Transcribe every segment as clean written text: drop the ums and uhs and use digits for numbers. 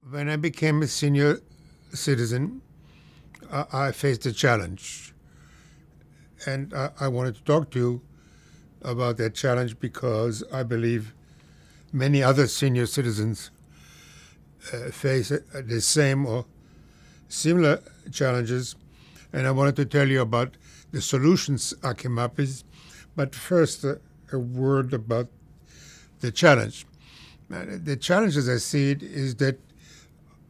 When I became a senior citizen, I faced a challenge. And I wanted to talk to you about that challenge because I believe many other senior citizens face the same or similar challenges. And I wanted to tell you about the solutions I came up with. But first, a word about the challenge. The challenge, as I see it, is that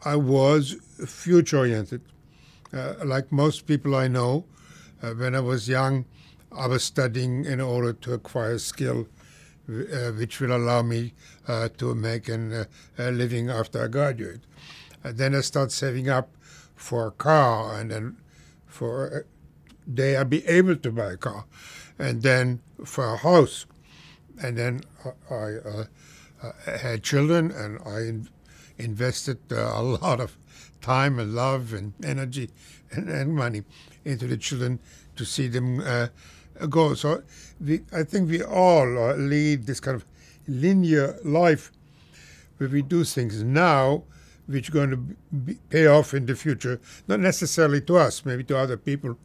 I was future-oriented. Like most people I know, when I was young, I was studying in order to acquire a skill which will allow me to make a living after I graduate. Then I start saving up for a car, and then for a day I'll be able to buy a car, and then for a house. And then I had children, and I invested a lot of time and love and energy and money into the children to see them go. So I think we all lead this kind of linear life where we do things now which are going to pay off in the future, not necessarily to us, maybe to other people,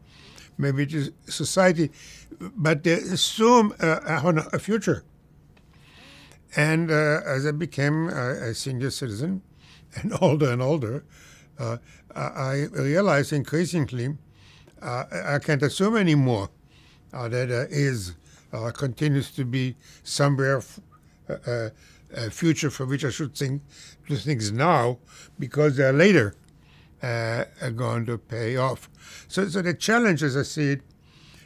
maybe to society, but they assume a future. And as I became a senior citizen and older, I realized increasingly I can't assume anymore that there continues to be somewhere a future for which I should do things now because they're later are going to pay off. So the challenge, as I see it,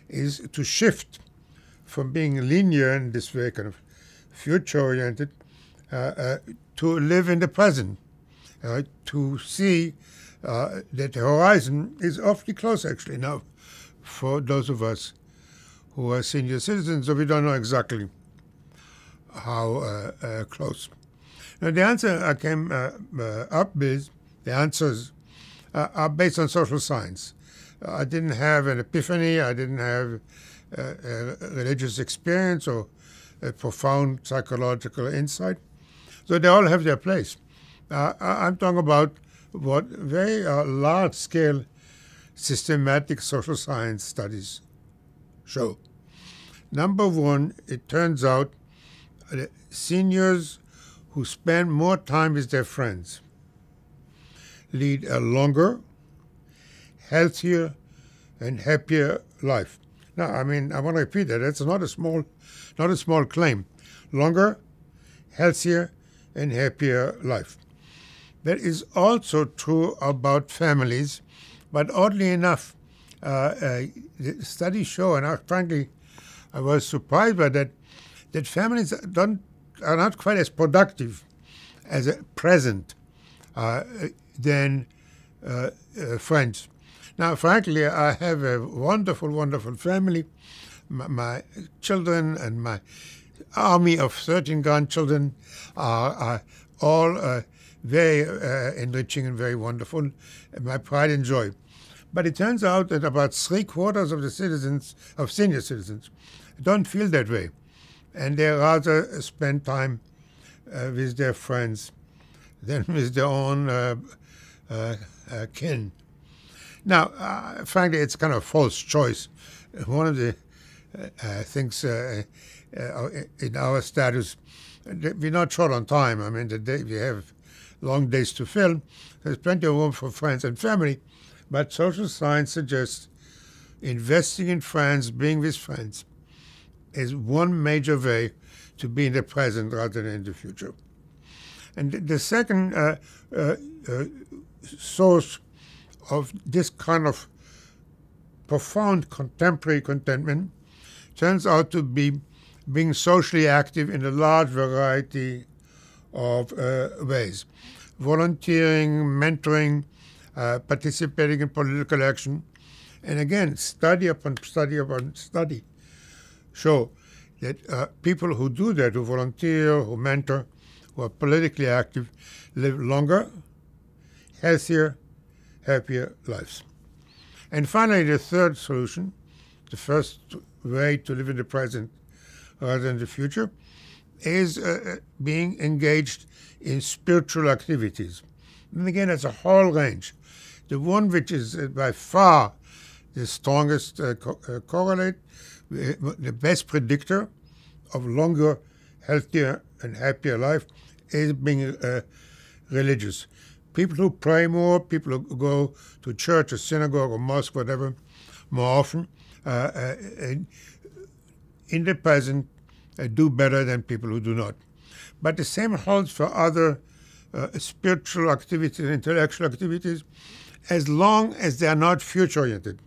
is to shift from being linear in this way, kind of future-oriented, to live in the present, to see that the horizon is awfully close, actually, now, for those of us who are senior citizens, so we don't know exactly how close. Now, the answer I came up with, the answers are based on social science. I didn't have an epiphany, I didn't have a religious experience or a profound psychological insight. So they all have their place. I'm talking about what very large-scale systematic social science studies show. Number one, it turns out that seniors who spend more time with their friends lead a longer, healthier, and happier life. Now, I mean, I want to repeat that. That's not a small claim. Longer, healthier, and happier life. That is also true about families, but oddly enough, the studies show, and frankly, I was surprised by that families are not quite as productive as a present than friends. Now, frankly, I have a wonderful, wonderful family. My children and my army of 13 grandchildren are all very enriching and very wonderful, and my pride and joy. But it turns out that about 3/4 of the senior citizens, don't feel that way, and they rather spend time with their friends than with their own kin. Now, frankly, it's kind of a false choice. One of the things in our status, we're not short on time. I mean, we have long days to fill. There's plenty of room for friends and family, but social science suggests investing in friends, being with friends, is one major way to be in the present rather than in the future. And the second source of this kind of profound contemporary contentment turns out to be being socially active in a large variety of ways. Volunteering, mentoring, participating in political action. And again, study upon study upon study show that people who do that, who volunteer, who mentor, who are politically active, live longer, healthier, happier lives. And finally, the third solution, the first way to live in the present rather than the future, is being engaged in spiritual activities. And again, it's a whole range. The one which is by far the strongest correlate, the best predictor of longer, healthier, and happier life is being religious. People who pray more, people who go to church or synagogue or mosque, whatever, more often, in the present, do better than people who do not. But the same holds for other spiritual activities, intellectual activities, as long as they are not future-oriented.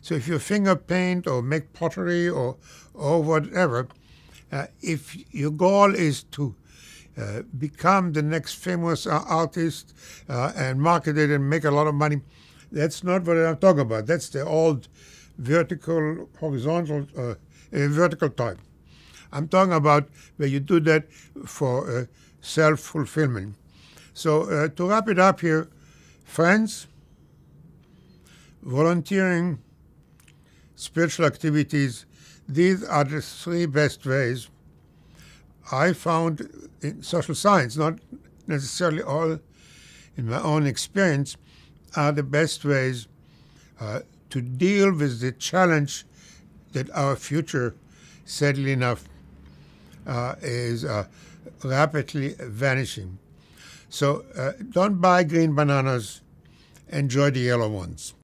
So if you finger paint or make pottery or whatever, if your goal is to become the next famous artist and market it and make a lot of money, that's not what I'm talking about. That's the old vertical, horizontal, vertical type. I'm talking about where you do that for self-fulfillment. So to wrap it up here, friends, volunteering, spiritual activities, these are the three best ways I found in social science, not necessarily all in my own experience, are the best ways to deal with the challenge that our future, sadly enough, is rapidly vanishing. So don't buy green bananas, enjoy the yellow ones.